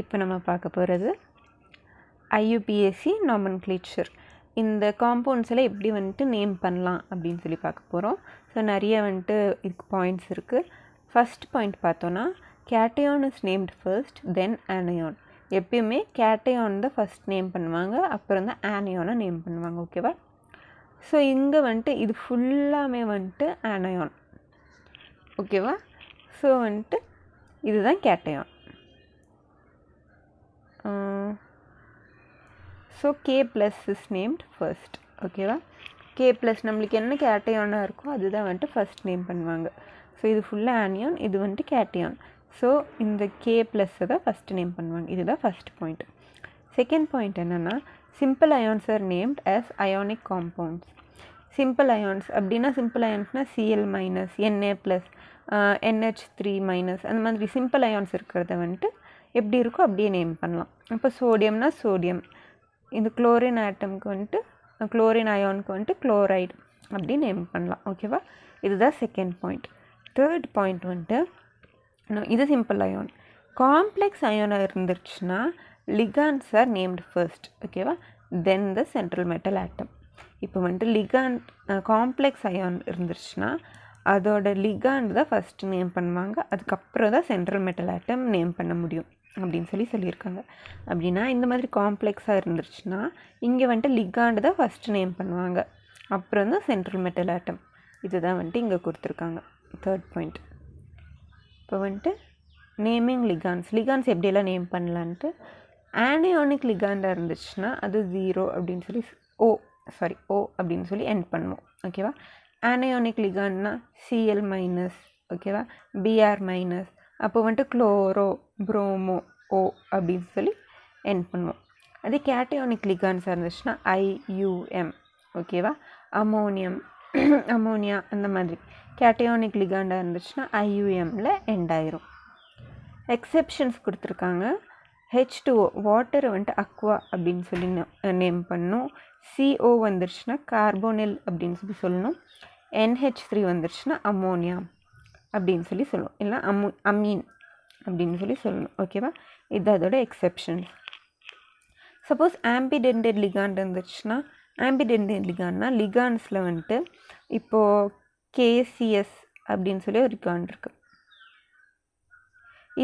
இப்போ நம்ம பார்க்க போகிறது IUPAC நாமன்க்ளேச்சர். இந்த காம்பவுண்ட்ஸில் எப்படி வந்துட்டு நேம் பண்ணலாம் அப்படின்னு சொல்லி பார்க்க போகிறோம். ஸோ நிறைய வந்துட்டு இதுக்கு பாயிண்ட்ஸ் இருக்குது. ஃபஸ்ட் பாயிண்ட் பார்த்தோன்னா cation is named first then anion. எப்பயுமே கேட்டையான் தான் ஃபஸ்ட் நேம் பண்ணுவாங்க, அப்புறம் தான் ஆனையானை நேம் பண்ணுவாங்க. ஓகேவா? ஸோ இங்கே வந்துட்டு இது ஃபுல்லாமே வந்துட்டு ஆனையான். ஓகேவா? ஸோ வந்துட்டு இதுதான் cation. So K plus is named first. ஓகேவா? K ப்ளஸ் நம்மளுக்கு என்ன கேட்டையானாக இருக்கோ அதுதான் வந்துட்டு ஃபர்ஸ்ட் நேம் பண்ணுவாங்க. ஸோ இது ஃபுல்லாக ஆனியான், இது வந்துட்டு கேட்டையான். ஸோ இந்த K ப்ளஸ்ஸை தான் ஃபஸ்ட்டு நேம் பண்ணுவாங்க. இதுதான் ஃபஸ்ட் பாயிண்ட். செகண்ட் பாயிண்ட் என்னென்னா simple ions are named as ionic compounds. Simple ions அப்படின்னா சிம்பிள் அயான்ஸ்னால் Cl minus, Na plus, NH3 minus, அந்த மாதிரி சிம்பிள் அயான்ஸ் இருக்கிறத வந்துட்டு எப்படி இருக்கோ அப்படியே நேம் பண்ணலாம். இப்போ சோடியம்னா சோடியம், இந்த குளோரின் ஆட்டம்க்கு வந்துட்டு குளோரின் அயானுக்கு வந்துட்டு குளோரைடு அப்படி நேம் பண்ணலாம். ஓகேவா? இதுதான் செகண்ட் பாயிண்ட். தேர்ட் பாயிண்ட் வந்துட்டு இது சிம்பிள் அயான். காம்ப்ளெக்ஸ் அயானாக இருந்துருச்சுன்னா லிகாண்ட்ஸ் ஆர் நேம்டு ஃபர்ஸ்ட். ஓகேவா? Then the central metal atom. இப்போ வந்துட்டு லிகாண்ட் காம்ப்ளெக்ஸ் அயான் இருந்துருச்சுன்னா அதோட லிகாண்ட் தான் ஃபஸ்ட்டு நேம் பண்ணுவாங்க, அதுக்கப்புறம் தான் சென்ட்ரல் மெட்டல் ஆட்டம் நேம் பண்ண முடியும் அப்படின்னு சொல்லியிருக்காங்க. அப்படின்னா இந்த மாதிரி காம்ப்ளெக்ஸாக இருந்துருச்சுன்னா இங்கே வந்துட்டு லிகாண்டு தான் ஃபஸ்ட்டு நேம் பண்ணுவாங்க, அப்புறம் தான் சென்ட்ரல் மெட்டல் ஆட்டம். இதுதான் வந்துட்டு இங்கே கொடுத்துருக்காங்க தேர்ட் பாயிண்ட். இப்போ வந்துட்டு நேமிங் லிகான்ஸ் எப்படியெல்லாம் நேம் பண்ணலான்ட்டு, ஆனியானிக் லிகாண்டாக இருந்துச்சுன்னா அது 0 அப்படின்னு சொல்லி ஓ அப்படின்னு சொல்லி எண்ட் பண்ணுவோம். ஓகேவா? ஆனியானிக் லிகாண்ட்னா Cl மைனஸ், ஓகேவா, Br மைனஸ், அப்போ வந்துட்டு குளோரோ, ப்ரோமோ, ஓ அப்படின்னு சொல்லி எண்ட் பண்ணுவோம். அதே கேட்டையானிக் லிகாண்ட்ஸாக இருந்துச்சுன்னா IUM. ஓகேவா? அமோனியா அந்த மாதிரி கேட்டையானிக் லிகாண்டாக இருந்துச்சுன்னா IUMல எண்ட் ஆயிரும். எக்ஸெப்ஷன்ஸ் கொடுத்துருக்காங்க. H2O வாட்டரை வந்துட்டு அக்வா அப்படின்னு சொல்லி நேம் பண்ணணும். CO வந்துருச்சுன்னா கார்போனில் அப்படின்னு சொல்லி சொல்லணும். NH3 வந்துருச்சுன்னா அமோனியா அப்படின்னு சொல்லி சொல்லணும், இல்லை அமீன் அப்படின்னு சொல்லி சொல்லணும். ஓகேவா? இது அதோட எக்ஸெப்ஷன்ஸ். சப்போஸ் ஆம்பிடென்டட் லிகாண்ட் இருந்துச்சுன்னா, ஆம்பிடென்டட் லிகாண்ட்னா லிகாண்ட்ஸில் வந்துட்டு இப்போது KCS அப்படின்னு சொல்லி ஒரு லிகாண்ட் இருக்குது.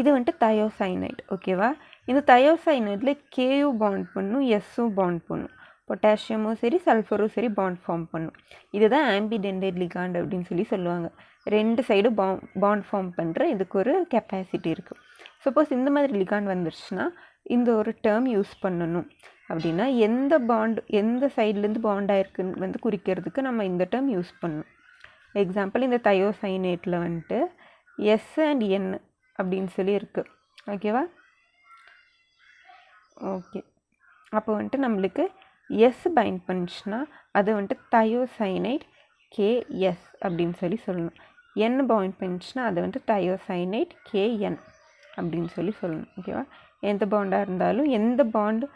இது வந்துட்டு தயோசைனைட். ஓகேவா? இந்த தயோசைனைடில் கேயும் பாண்ட் பண்ணும், எஸ்ஸும் பாண்ட் பண்ணும், பொட்டாசியமும் சரி சல்ஃபரும் சரி பாண்ட் ஃபார்ம் பண்ணும். இதுதான் ஆம்பிடென்டட் லிகாண்ட் அப்படின்னு சொல்லி சொல்லுவாங்க. ரெண்டு சைடும் பாண்ட் ஃபார்ம் பண்ணுற இதுக்கு ஒரு கெப்பாசிட்டி இருக்குது. சப்போஸ் இந்த மாதிரி லிகாண்ட் வந்துருச்சுன்னா இந்த ஒரு டேர்ம் யூஸ் பண்ணணும். அப்படின்னா எந்த சைட்லேருந்து பாண்ட் ஆயிருக்குன்னு வந்து குறிக்கிறதுக்கு நம்ம இந்த டேர்ம் யூஸ் பண்ணணும். எக்ஸாம்பிள் இந்த தயோசைனேட்டில் வந்துட்டு S அண்ட் N அப்படின்னு சொல்லி இருக்குது. ஓகேவா? ஓகே, அப்போ வந்துட்டு நம்மளுக்கு எஸ் பைண்ட் பண்ணிச்சுன்னா அது வந்துட்டு தயோசைனைட் KS அப்படின்னு சொல்லி சொல்லணும். N பாயிண்ட் பண்ணிச்சுன்னா அது வந்துட்டு தயோசைனைட் KN அப்படின்னு சொல்லி சொல்லணும். ஓகேவா? எந்த பாண்டாக இருந்தாலும் எந்த பாண்டு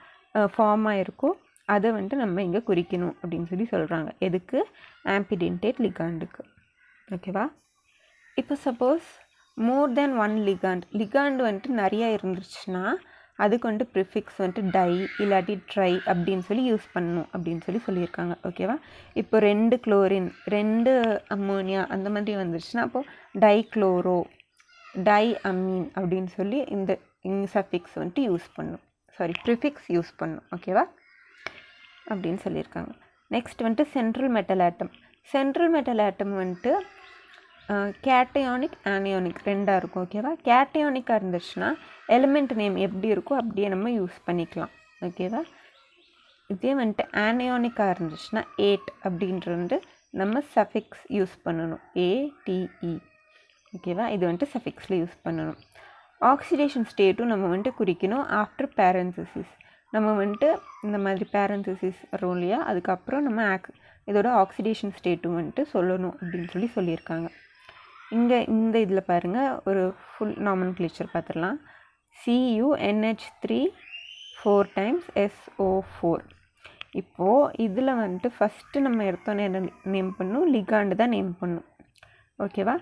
ஃபார்ம் ஆகிருக்கோ அதை வந்துட்டு நம்ம இங்கே குறிக்கணும் அப்படின்னு சொல்லி சொல்கிறாங்க. எதுக்கு? ஆம்பிடென்டேட் லிகாண்டுக்கு. ஓகேவா? இப்போ சப்போஸ் மோர் தேன் ஒன் லிகாண்ட் வந்துட்டு நிறையா இருந்துருச்சுன்னா அதுக்கு வந்துட்டு ப்ரிஃபிக்ஸ் வந்துட்டு டை இல்லாட்டி ட்ரை அப்படின்னு சொல்லி யூஸ் பண்ணணும் அப்படின்னு சொல்லியிருக்காங்க. ஓகேவா? இப்போ 2 குளோரின் 2 அம்மோனியா அந்த மாதிரி வந்துருச்சுன்னா அப்போது டைக்ளோரோ, டை அமீன் அப்படின்னு சொல்லி இந்த சஃபிக்ஸ் வந்துட்டு ப்ரிஃபிக்ஸ் யூஸ் பண்ணணும். ஓகேவா? அப்படின்னு சொல்லியிருக்காங்க. நெக்ஸ்ட் வந்துட்டு சென்ட்ரல் மெட்டல் ஆட்டம் வந்துட்டு கேட்டையானிக் ஆனியானிக் ரெண்டாக இருக்கும். ஓகேவா? கேட்டையானிக்காக இருந்துச்சுன்னா எலிமெண்ட் நேம் எப்படி இருக்கோ அப்படியே நம்ம யூஸ் பண்ணிக்கலாம். ஓகேவா? இதே வந்துட்டு ஆனியானிக்காக இருந்துச்சுன்னா 8 அப்படின்றது நம்ம சஃபிக்ஸ் யூஸ் பண்ணணும், ATE. ஓகேவா? இது வந்துட்டு சஃபிக்ஸில் யூஸ் பண்ணணும். ஆக்சிடேஷன் ஸ்டேட்டும் நம்ம வந்துட்டு குறிக்கணும் ஆஃப்டர் பேரன்சிஸ். நம்ம வந்துட்டு இந்த மாதிரி பேரன்சிஸ் வரும் இல்லையா, அதுக்கப்புறம் நம்ம இதோட ஆக்சிடேஷன் ஸ்டேட்டும் வந்துட்டு சொல்லணும் அப்படின்னு சொல்லியிருக்காங்க. இங்கே இந்த இதில் பாருங்கள், ஒரு ஃபுல் நாமன்க்ளேச்சர் பார்த்துடலாம். CuNH3 4 times SO4. இப்போது இதில் வந்துட்டு ஃபஸ்ட்டு நம்ம எடுத்தோன்னே என்ன நேம் பண்ணணும்? லிகாண்டு தான் நேம் பண்ணணும். ஓகேவா?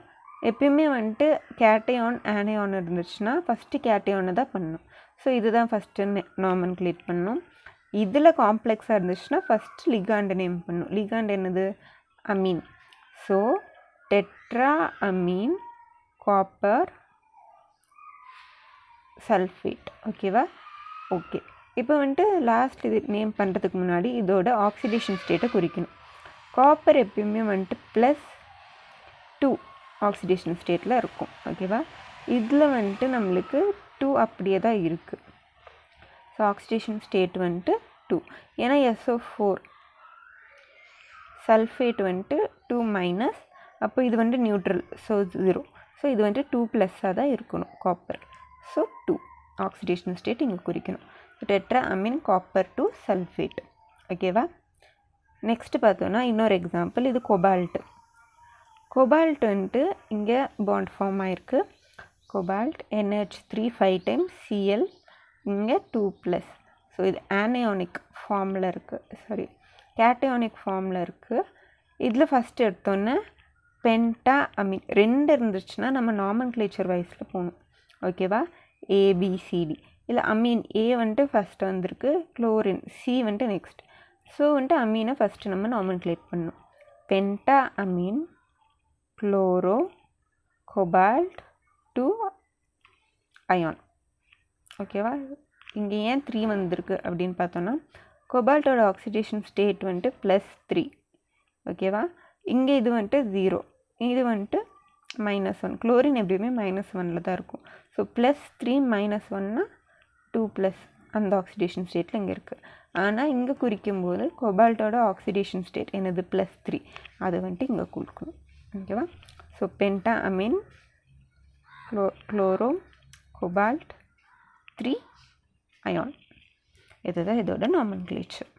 எப்பயுமே வந்துட்டு கேட்டையான் ஆனையான் இருந்துச்சுன்னா ஃபஸ்ட்டு கேட்டையானை தான் பண்ணணும். ஸோ இதுதான் ஃபஸ்ட்டு நாமன்குலேட் பண்ணணும். இதில் காம்ப்ளெக்ஸாக இருந்துச்சுன்னா ஃபஸ்ட்டு லிகாண்ட் நேம் பண்ணணும். லிகாண்ட் என்னது? Amine. So tetra amine copper sulphate. ஓகேவா? ஓகே. இப்போ வந்துட்டு லாஸ்ட் இது நேம் பண்ணுறதுக்கு முன்னாடி இதோட ஆக்சிடேஷன் ஸ்டேட்டை குறிக்கணும். காப்பர் எப்பயுமே வந்துட்டு +2 ஆக்சிடேஷன் ஸ்டேட்டில் இருக்கும். ஓகேவா? இதில் வந்துட்டு நம்மளுக்கு 2 அப்படியே தான் இருக்குது. ஸோ ஆக்சிடேஷன் ஸ்டேட் வந்துட்டு 2. ஏன்னா SO4 சல்ஃபேட் வந்துட்டு 2-, அப்போ இது வந்துட்டு நியூட்ரல், ஸோ 0. ஸோ இது வந்துட்டு 2+ தான் இருக்கணும் காப்பர். ஸோ 2 ஆக்சிடேஷன் ஸ்டேட் இங்கே குறிக்கணும். Tetra amine copper 2 sulphate. ஓகேவா? நெக்ஸ்ட்டு பார்த்தோன்னா இன்னொரு எக்ஸாம்பிள். இது கொபால்ட்டு. கொபால்ட் வந்துட்டு இங்கே பாண்ட் ஃபார்ம் ஆகிருக்கு. கொபால்ட் NH3 5 times Cl, இங்கே 2+. ஸோ இது ஆனியானிக் ஃபார்மில் இருக்குது, கேட்டயானிக் ஃபார்மில் இருக்குது. இதில் ஃபஸ்ட்டு எடுத்தோன்னே பென்டா அமீன் 2 இருந்துச்சுன்னா நம்ம நாமன்க்ளேச்சர் வைஸில் போகணும். ஓகேவா? ABCD. இல்லை அமீன் A வந்துட்டு ஃபஸ்ட்டு வந்திருக்கு, குளோரின் C வந்துட்டு நெக்ஸ்ட். ஸோ வந்துட்டு அமீனை ஃபஸ்ட்டு நம்ம நாமன்க்ளேட் பண்ணணும். பென்டா அமீன் குளோரோ கொபால்ட் 2 அயான். ஓகேவா? இங்கே ஏன் 3 வந்திருக்கு அப்படின்னு பார்த்தோன்னா கொபால்ட்டோட ஆக்சிடேஷன் ஸ்டேட் வந்துட்டு +3. ஓகேவா? இங்கே இது வந்துட்டு 0, இது வந்துட்டு -1. குளோரின் எப்படியுமே -1 தான் இருக்கும். ஸோ +3 -1னா 2+, அந்த ஆக்சிடேஷன் ஸ்டேட்டில் இங்கே இருக்குது. ஆனால் இங்கே குறிக்கும்போது கொபால்ட்டோட ஆக்சிடேஷன் ஸ்டேட் என்னது? +3. அது வந்துட்டு இங்கே கொடுக்கணும். ஓகேவா? So penta amine chloro cobalt 3 ion. இதுதான் இதோட நாமன்க்ளேச்சர்.